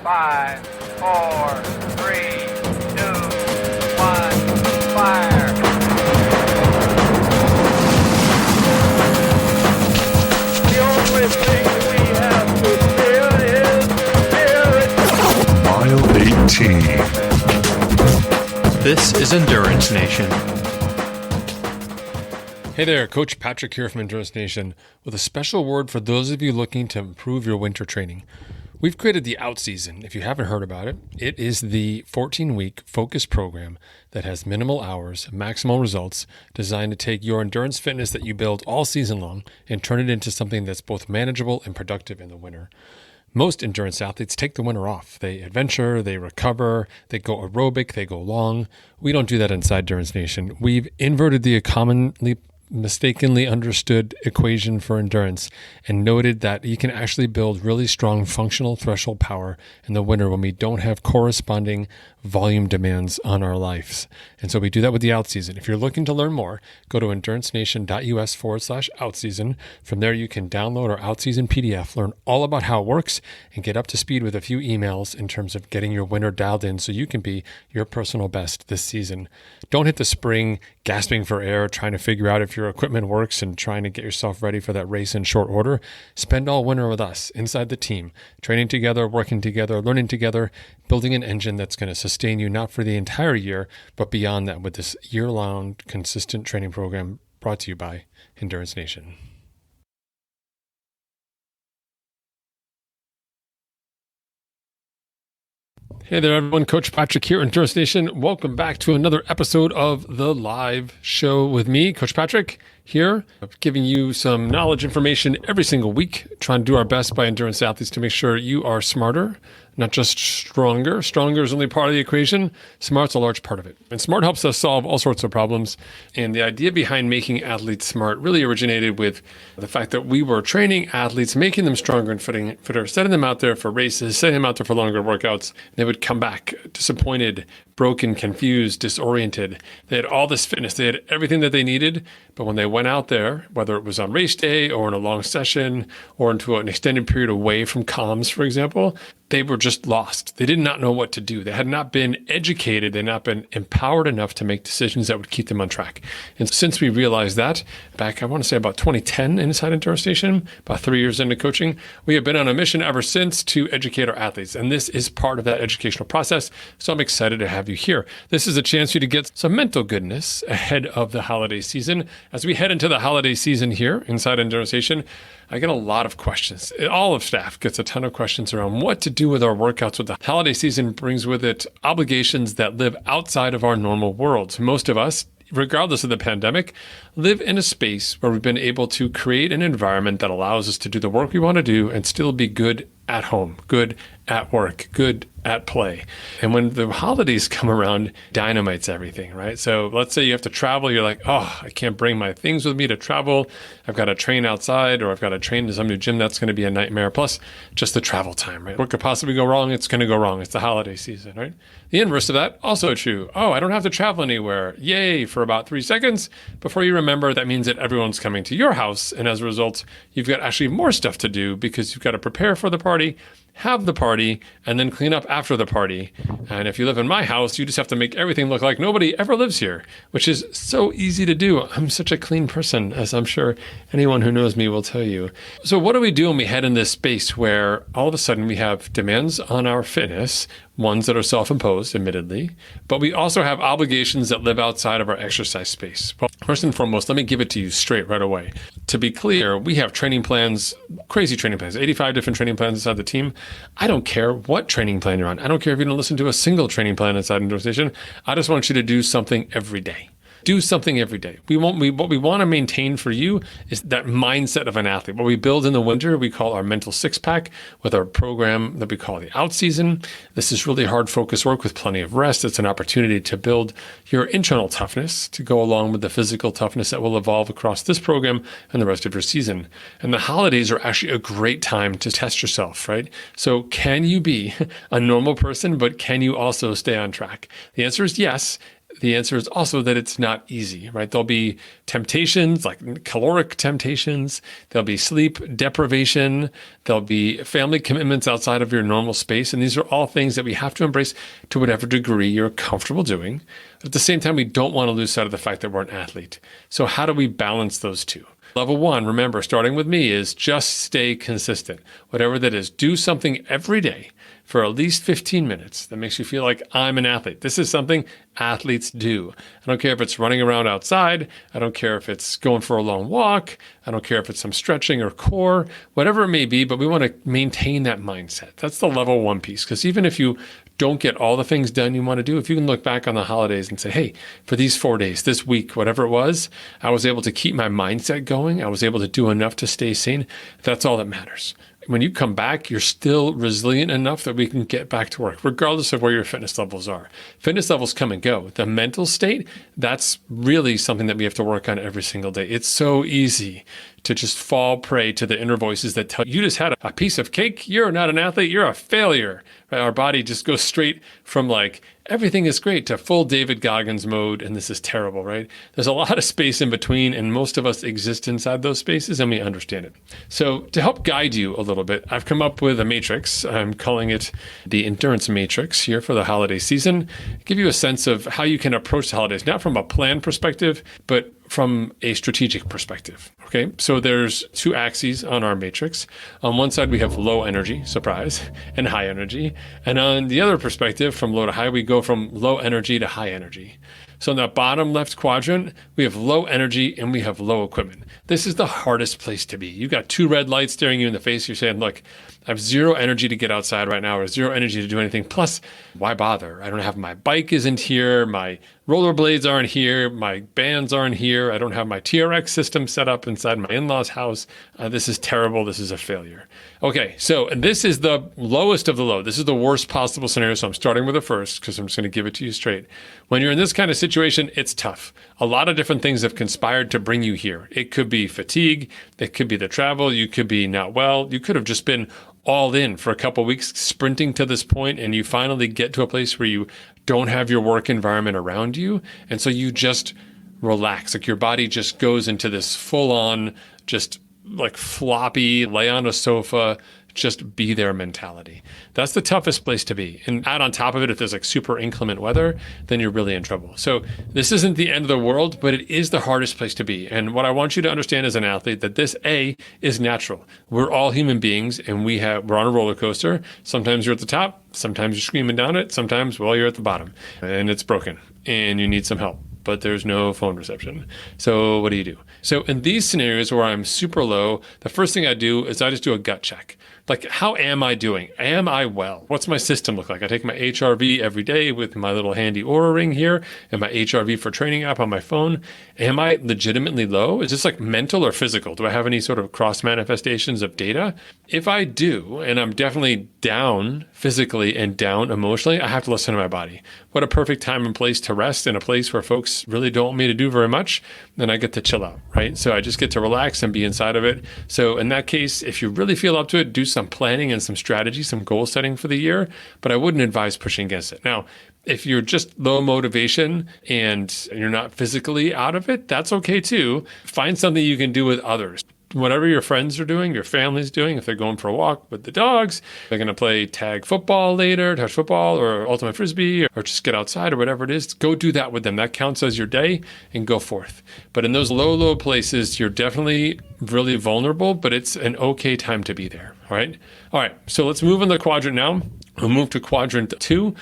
5, 4, 3, 2, 1, fire. The only thing we have to fear is spirit. Mile 18. This is Endurance Nation. Hey there, Coach Patrick here from Endurance Nation with a special word for those of you looking to improve your winter training. We've created the Out Season. If you haven't heard about it, it is the 14-week focus program that has minimal hours, maximal results, designed to take your endurance fitness that you build all season long and turn it into something that's both manageable and productive in the winter. Most endurance athletes take the winter off. They adventure, they recover, they go aerobic, they go long. We don't do that inside Endurance Nation. We've inverted the commonly mistakenly understood equation for endurance and noted that you can actually build really strong functional threshold power in the winter when we don't have corresponding volume demands on our lives. And so we do that with the Out Season. If you're looking to learn more, go to endurancenation.us/out season. From there, you can download our Out Season PDF, learn all about how it works, and get up to speed with a few emails in terms of getting your winter dialed in so you can be your personal best this season. Don't hit the spring gasping for air, trying to figure out if your equipment works and trying to get yourself ready for that race in short order. Spend all winter with us inside the team, training together, working together, learning together, building an engine that's going to sustain you not for the entire year, but beyond that with this year-long consistent training program brought to you by Endurance Nation. Hey there, everyone. Coach Patrick here, Endurance Nation. Welcome back to another episode of the live show with me, Coach Patrick, here, giving you some knowledge, information every single week, trying to do our best by endurance athletes to make sure you are smarter, not just stronger. Stronger is only part of the equation. Smart's a large part of it. And smart helps us solve all sorts of problems. And the idea behind making athletes smart really originated with the fact that we were training athletes, making them stronger and fitter, setting them out there for races, setting them out there for longer workouts. They would come back disappointed, broken, confused, disoriented. They had all this fitness. They had everything that they needed. But when they went out there, whether it was on race day or in a long session or into an extended period away from comms, for example, they were just lost. They did not know what to do. They had not been educated. They had not been empowered enough to make decisions that would keep them on track. And since we realized that back, I want to say about 2010 inside Endurance Nation, about 3 years into coaching, we have been on a mission ever since to educate our athletes. And this is part of that educational process. So I'm excited to have you here. This is a chance for you to get some mental goodness ahead of the holiday season. As we head into the holiday season here inside Endurance Nation, I get a lot of questions. All of staff gets a ton of questions around what to do with our workouts. What the holiday season brings with it obligations that live outside of our normal worlds. Most of us, regardless of the pandemic, live in a space where we've been able to create an environment that allows us to do the work we want to do and still be good at home, good at work, good at play. And when the holidays come around, dynamites everything, right? So let's say you have to travel. You're like, oh, I can't bring my things with me to travel. I've got to train outside, or I've got to train to some new gym. That's going to be a nightmare. Plus just the travel time, right? What could possibly go wrong? It's going to go wrong. It's the holiday season, right? The inverse of that, also true. Oh, I don't have to travel anywhere. Yay, for about 3 seconds. Before you remember, that means that everyone's coming to your house. And as a result, you've got actually more stuff to do because you've got to prepare for the party, have the party, and then clean up after the party. And if you live in my house, you just have to make everything look like nobody ever lives here, which is so easy to do. I'm such a clean person, as I'm sure anyone who knows me will tell you. So what do we do when we head in this space where all of a sudden we have demands on our fitness, ones that are self-imposed, admittedly, but we also have obligations that live outside of our exercise space? Well, first and foremost, let me give it to you straight right away. To be clear, we have training plans, crazy training plans, 85 different training plans inside the team. I don't care what training plan you're on. I don't care if you don't listen to a single training plan inside Endurance Nation. I just want you to do something every day. Do something every day. What we want to maintain for you is that mindset of an athlete. What we build in the winter, we call our mental six-pack with our program that we call the Out Season. This is really hard focus work with plenty of rest. It's an opportunity to build your internal toughness to go along with the physical toughness that will evolve across this program and the rest of your season. And the holidays are actually a great time to test yourself, right? So can you be a normal person, but can you also stay on track? The answer is yes. the answer is also that it's not easy, right? There'll be temptations, like caloric temptations. There'll be sleep deprivation. There'll be family commitments outside of your normal space. And these are all things that we have to embrace to whatever degree you're comfortable doing. At the same time, we don't want to lose sight of the fact that we're an athlete. So how do we balance those two? Level one, remember, starting with me, is just stay consistent. Whatever that is, do something every day for at least 15 minutes that makes you feel like I'm an athlete. This is something athletes do. I don't care if it's running around outside. I don't care if it's going for a long walk. I don't care if it's some stretching or core, whatever it may be, but we want to maintain that mindset. That's the level one piece, because even if you don't get all the things done you want to do, if you can look back on the holidays and say, hey, for these 4 days, this week, whatever it was, I was able to keep my mindset going. I was able to do enough to stay sane. That's all that matters. When you come back, you're still resilient enough that we can get back to work, regardless of where your fitness levels are. Fitness levels come and go. The mental state, that's really something that we have to work on every single day. It's so easy to just fall prey to the inner voices that tell you just had a piece of cake. You're not an athlete. You're a failure. Right? Our body just goes straight from like, everything is great to full David Goggins mode, and this is terrible, right? There's a lot of space in between, and most of us exist inside those spaces, and we understand it. So to help guide you a little bit, I've come up with a matrix. I'm calling it the Endurance Matrix here for the holiday season. Give you a sense of how you can approach the holidays, not from a plan perspective, but from a strategic perspective. Okay, so there's two axes on our matrix. On one side, we have low energy, surprise, and high energy. And on the other perspective, from low to high, we go from low energy to high energy. So in the bottom left quadrant, we have low energy and we have low equipment. This is the hardest place to be. You got two red lights staring you in the face. You're saying, look, I have zero energy to get outside right now, or zero energy to do anything. Plus, why bother? I don't have my bike isn't here. My rollerblades aren't here. My bands aren't here. I don't have my TRX system set up inside my in-laws' house. This is terrible. This is a failure. Okay, so this is the lowest of the low. This is the worst possible scenario. So I'm starting with the first because I'm just going to give it to you straight. When you're in this kind of situation, it's tough. A lot of different things have conspired to bring you here. It could be fatigue. It could be the travel. You could be not well. You could have just been all in for a couple of weeks, sprinting to this point, and you finally get to a place where you don't have your work environment around you. And so you just relax. Like your body just goes into this full on, just like floppy, lay on a sofa, just be there mentality. That's the toughest place to be. And add on top of it, if there's like super inclement weather, then you're really in trouble. So this isn't the end of the world, but it is the hardest place to be. And what I want you to understand as an athlete, that this is natural. We're all human beings, and we're on a roller coaster. Sometimes you're at the top, sometimes you're screaming down it, sometimes, well, you're at the bottom and it's broken and you need some help, but there's no phone reception. So what do you do? So in these scenarios where I'm super low, the first thing I do is I just do a gut check. Like, how am I doing? Am I well? What's my system look like? I take my HRV every day with my little handy Oura ring here and my HRV for training app on my phone. Am I legitimately low? Is this like mental or physical? Do I have any sort of cross manifestations of data? If I do, and I'm definitely down physically and down emotionally, I have to listen to my body. What a perfect time and place to rest, in a place where folks really don't want me to do very much. Then I get to chill out, right? So I just get to relax and be inside of it. So in that case, if you really feel up to it, do some planning and some strategy, some goal setting for the year, but I wouldn't advise pushing against it. Now, if you're just low motivation and you're not physically out of it, that's okay too. Find something you can do with others. Whatever your friends are doing, your family's doing, if they're going for a walk with the dogs, they're going to play tag football later, touch football or ultimate frisbee, or just get outside or whatever it is, go do that with them. That counts as your day, and go forth. But in those low places, you're definitely really vulnerable, but it's an okay time to be there. All right. So let's move in the quadrant now. We'll move to quadrant two,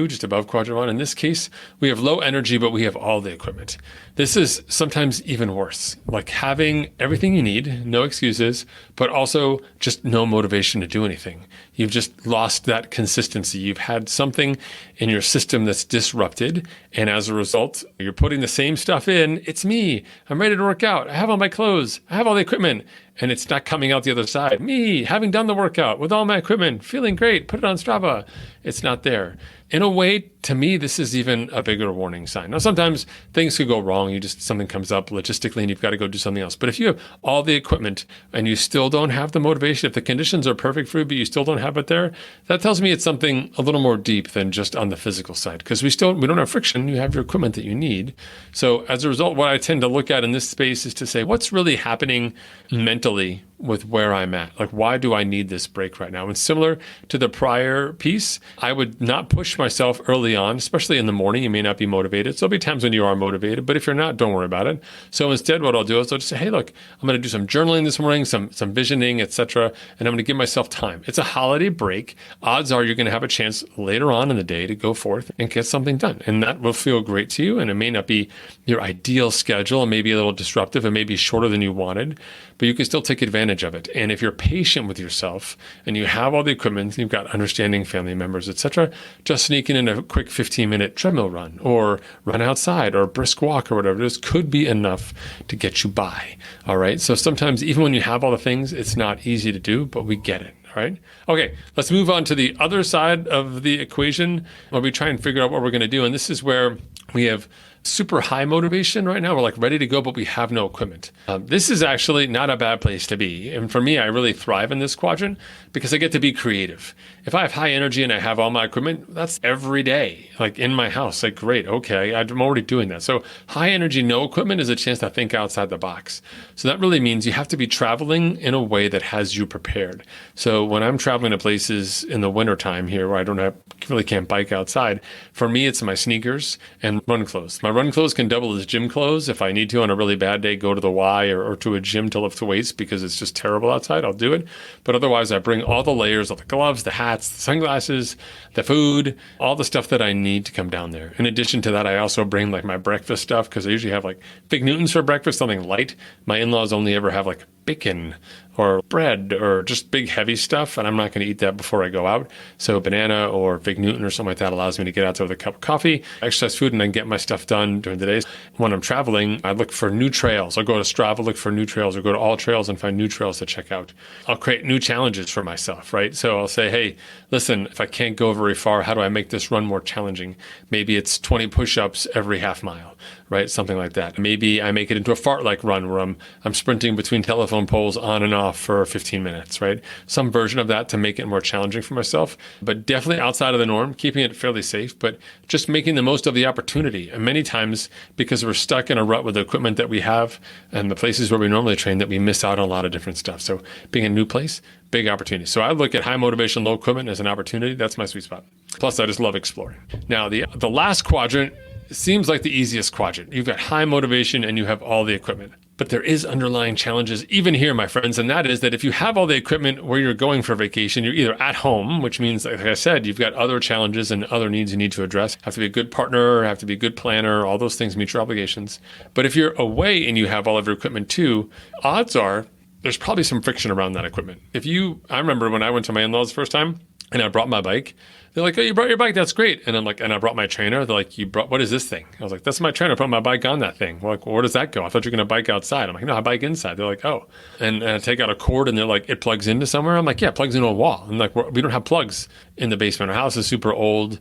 just above quadrant one. In this case, we have low energy, but we have all the equipment. This is sometimes even worse, like having everything you need, no excuses, but also just no motivation to do anything. You've just lost that consistency. You've had something in your system that's disrupted. And as a result, you're putting the same stuff in. It's me. I'm ready to work out. I have all my clothes. I have all the equipment. And it's not coming out the other side. Me, having done the workout with all my equipment, feeling great, put it on Strava. It's not there. in a way, to me, this is even a bigger warning sign. Now, sometimes things could go wrong. Something comes up logistically and you've got to go do something else. But if you have all the equipment and you still don't have the motivation, if the conditions are perfect for you, but you still don't have it there, that tells me it's something a little more deep than just on the physical side. Because we don't have friction. You have your equipment that you need. So as a result, what I tend to look at in this space is to say, what's really happening mentally with where I'm at? Like, why do I need this break right now? And similar to the prior piece, I would not push myself early on, especially in the morning. You may not be motivated. So there'll be times when you are motivated, but if you're not, don't worry about it. So instead, what I'll do is I'll just say, hey, look, I'm going to do some journaling this morning, some visioning, etc. And I'm going to give myself time. It's a holiday break. Odds are you're going to have a chance later on in the day to go forth and get something done. And that will feel great to you. And it may not be your ideal schedule and maybe a little disruptive and maybe shorter than you wanted, but you can still take advantage of it. And if you're patient with yourself and you have all the equipment, you've got understanding family members, etc., just sneaking in a quick 15-minute treadmill run or run outside or a brisk walk or whatever it is could be enough to get you by. All right. So sometimes even when you have all the things, it's not easy to do, but we get it. All right. Okay. Let's move on to the other side of the equation where we try and figure out what we're going to do. And this is where we have super high motivation right now. We're like ready to go, but we have no equipment. This is actually not a bad place to be. And for me, I really thrive in this quadrant because I get to be creative. If I have high energy and I have all my equipment, that's every day, like in my house. Like, great. Okay. I'm already doing that. So high energy, no equipment is a chance to think outside the box. So that really means you have to be traveling in a way that has you prepared. So when I'm traveling to places in the wintertime here where I really can't bike outside, for me, it's my sneakers and run clothes. My run clothes can double as gym clothes. If I need to on a really bad day, go to the Y or to a gym to lift weights because it's just terrible outside, I'll do it. But otherwise, I bring all the layers, all the gloves, the hats, the sunglasses, the food, all the stuff that I need to come down there. In addition to that, I also bring like my breakfast stuff because I usually have like Fig Newtons for breakfast, something light. My in-laws only ever have like bacon or bread or just big heavy stuff, and I'm not going to eat that before I go out. So banana or Fig Newton or something like that allows me to get out there with a cup of coffee, exercise food, and then get my stuff done during the days. When I'm traveling, I look for new trails. I'll go to Strava, look for new trails, or go to All Trails and find new trails to check out. I'll create new challenges for myself, right? So I'll say, hey, listen, if I can't go very far, how do I make this run more challenging? Maybe it's 20 push-ups every half mile, right? Something like that. Maybe I make it into a fart-like run where I'm sprinting between telephone poles on and off for 15 minutes, right? Some version of that to make it more challenging for myself, but definitely outside of the norm, keeping it fairly safe, but just making the most of the opportunity. And many times, because we're stuck in a rut with the equipment that we have and the places where we normally train, that we miss out on a lot of different stuff. So being a new place, big opportunity. So I look at high motivation, low equipment as an opportunity. That's my sweet spot. Plus, I just love exploring. Now, the last quadrant seems like the easiest quadrant. You've got high motivation and you have all the equipment. But there is underlying challenges even here, my friends, and that is that if you have all the equipment where you're going for vacation, you're either at home, which means, like I said, you've got other challenges and other needs you need to address. Have to be a good partner, have to be a good planner, all those things meet your obligations. But if you're away and you have all of your equipment too, odds are there's probably some friction around that equipment. I remember when I went to my in-laws the first time and I brought my bike, they're like, oh, you brought your bike? That's great. And I'm like, and I brought my trainer. They're like, what is this thing? I was like, that's my trainer. Put my bike on that thing. We're like, well, where does that go? I thought you were going to bike outside. I'm like, no, I bike inside. They're like, oh. And I take out a cord and they're like, it plugs into somewhere. I'm like, yeah, it plugs into a wall. I'm like, we don't have plugs in the basement. Our house is super old.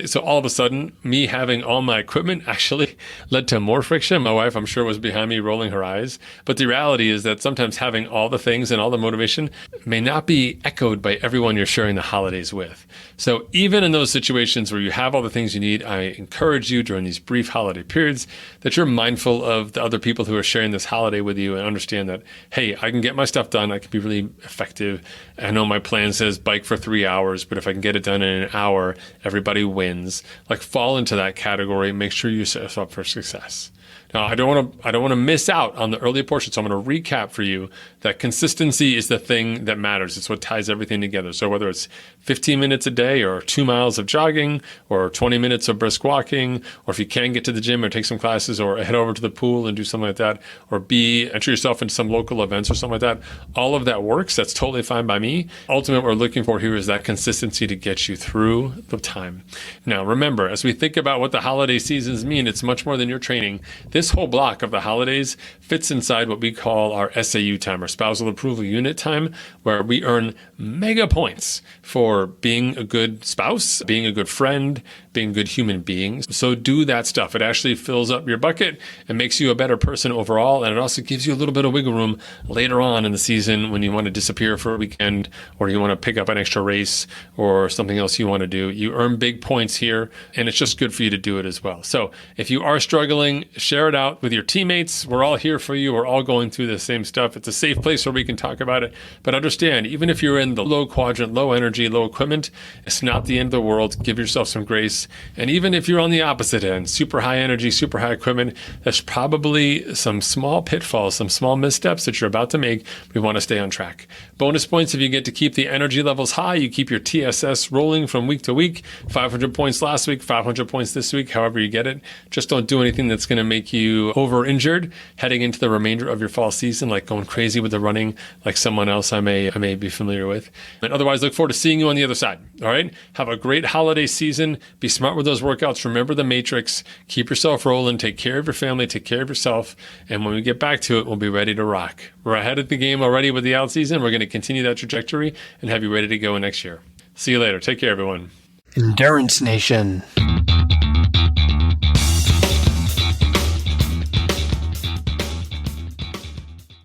So all of a sudden, me having all my equipment actually led to more friction. My wife, I'm sure, was behind me rolling her eyes. But the reality is that sometimes having all the things and all the motivation may not be echoed by everyone you're sharing the holidays with. So even in those situations where you have all the things you need, I encourage you during these brief holiday periods that you're mindful of the other people who are sharing this holiday with you and understand that, hey, I can get my stuff done. I can be really effective. I know my plan says bike for 3 hours, but if I can get it done in an hour, everybody wins. Like, fall into that category. Make sure you set yourself up for success. Now, I don't want to miss out on the early portion, so I'm going to recap for you that consistency is the thing that matters. It's what ties everything together. So whether it's 15 minutes a day or 2 miles of jogging or 20 minutes of brisk walking, or if you can get to the gym or take some classes or head over to the pool and do something like that, or enter yourself into some local events or something like that, all of that works. That's totally fine by me. Ultimately, what we're looking for here is that consistency to get you through the time. Now, remember, as we think about what the holiday seasons mean, it's much more than your training. This whole block of the holidays fits inside what we call our SAU time, or spousal approval unit time, where we earn mega points for being a good spouse, being a good friend, being good human beings. So do that stuff. It actually fills up your bucket and makes you a better person overall. And it also gives you a little bit of wiggle room later on in the season when you want to disappear for a weekend, or you want to pick up an extra race or something else you want to do. You earn big points here, and it's just good for you to do it as well. So if you are struggling, share it out with your teammates. We're all here for you. We're all going through the same stuff. It's a safe place where we can talk about it. But understand, even if you're in the low quadrant, low energy, low equipment, it's not the end of the world. Give yourself some grace. And even if you're on the opposite end, super high energy, super high equipment, there's probably some small pitfalls, some small missteps that you're about to make. We want to stay on track. Bonus points if you get to keep the energy levels high. You keep your TSS rolling from week to week. 500 points last week, 500 points this week, however you get it. Just don't do anything that's going to make you over-injured heading into the remainder of your fall season, like going crazy with the running like someone else I may be familiar with. And otherwise, look forward to seeing you on the other side. All right? Have a great holiday season. Be smart with those workouts. Remember the matrix. Keep yourself rolling. Take care of your family. Take care of yourself. And when we get back to it, we'll be ready to rock. We're ahead of the game already with the out season. We're going to continue that trajectory and have you ready to go next year. See you later. Take care, everyone. Endurance Nation.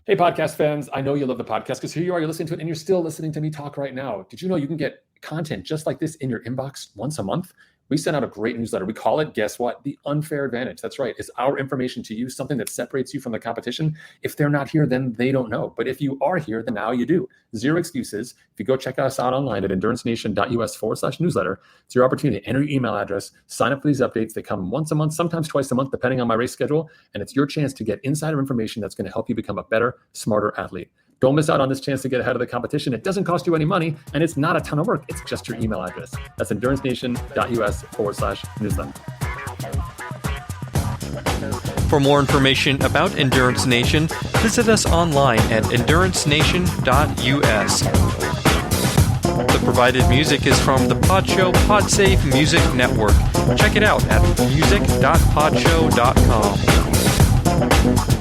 Hey, podcast fans. I know you love the podcast because here you are, you're listening to it and you're still listening to me talk right now. Did you know you can get content just like this in your inbox once a month? We send out a great newsletter. We call it, guess what? The Unfair Advantage. That's right. It's our information to you, something that separates you from the competition. If they're not here, then they don't know. But if you are here, then now you do. Zero excuses. If you go check us out online at endurancenation.us/newsletter, it's your opportunity to enter your email address, sign up for these updates. They come once a month, sometimes twice a month, depending on my race schedule. And it's your chance to get insider information that's going to help you become a better, smarter athlete. Don't miss out on this chance to get ahead of the competition. It doesn't cost you any money, and it's not a ton of work. It's just your email address. That's endurancenation.us/newsletter. For more information about Endurance Nation, visit us online at endurancenation.us. The provided music is from the Podshow Podsafe Music Network. Check it out at music.podshow.com.